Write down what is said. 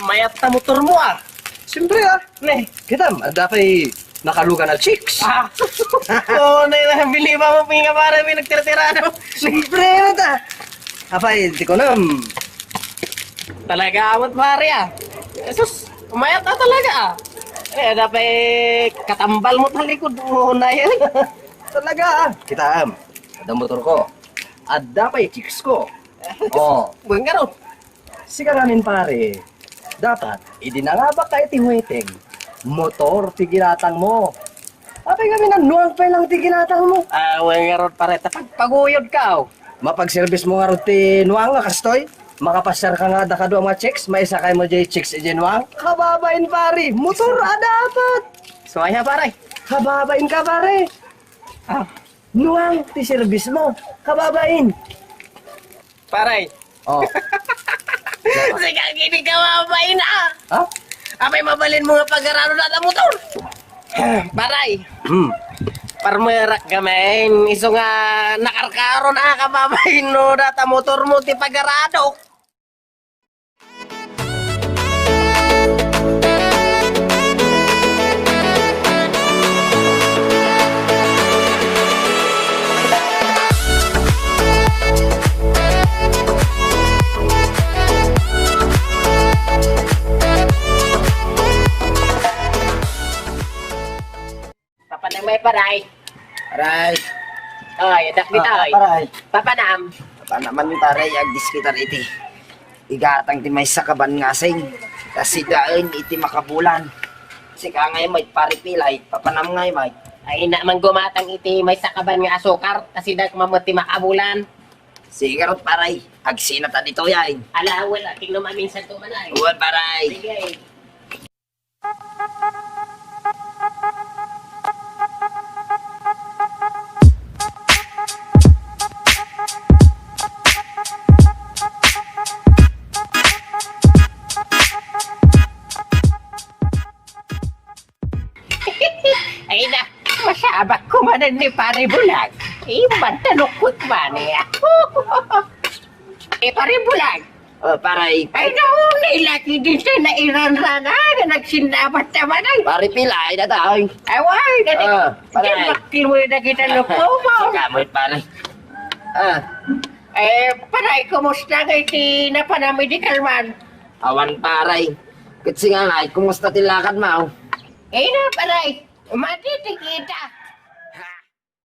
mayat na motor mo ah. Siyempre Ne. kita dapat nakalugan na chicks. Oo, na bili ba mo pinga para may nagtira-tira no? Siyempre ta. Apay, di ko na. Talaga amat pare ah. Jesus, mayat na talaga ah. Dapat katambal mo talikod mo na yan. Talaga kita ada motor ko. Ada pa chicks ko. Oh, Bukan ka ron. sika namin pare. Dapat idinangabak ka itiweteng. Motor tiginatang mo. Apay kami nanuang pa lang tiginatang mo. Bukan ka ron pare. Tapag paguyod ka oh. Mapag-service mo nga ron tinuang nga kastoy. Makapasar ka nga da mga chicks. Maisakay mo jay chicks ijinuang. Kababain pare. Motor dapat. So ayan pare. Kababain ka pare. Nuang ti service mo. Kababain. Pare. Oh. Sige, gini ka mabain ah. Ha? Apay mabalin mo nga pag-araro na ang motor. Paray. Parmerak gamen. Iso nga nakarkaron ah kababain no data motor mo ti pag-arado. Papanang may paray. Aray. Ay, dak bitaw. Paray. Papanam. Pa naman ni pare agdis kita iti. Igatang ti may sakaban ngasing. Kasi daen iti makabulan. Sika ngay may paripilay. Papanam ngay may. Ay naman gumatang iti may sakaban nga asukar kasi dak mamuti makabulan. Sigarot paray. Agsina ta dito yain. Ala wala tingno maminsan to manay. Uwan paray. Sige. Ay na, masabak ko manan ni pare bulag. Iban tanukot man niya. Pare bulag. Oh, paray. Ay naunay laki din sa nairanrana na nagsindabat naman ay. Paripilay na tayo. Away, dati. Pare. Bakil mo na kita lupo mo. Sika mo paray. Paray, kumusta kay ti napanamedical man? Awan paray. Kasi nga ngay, kumusta tilakad mo? Na, paray. Matitikita.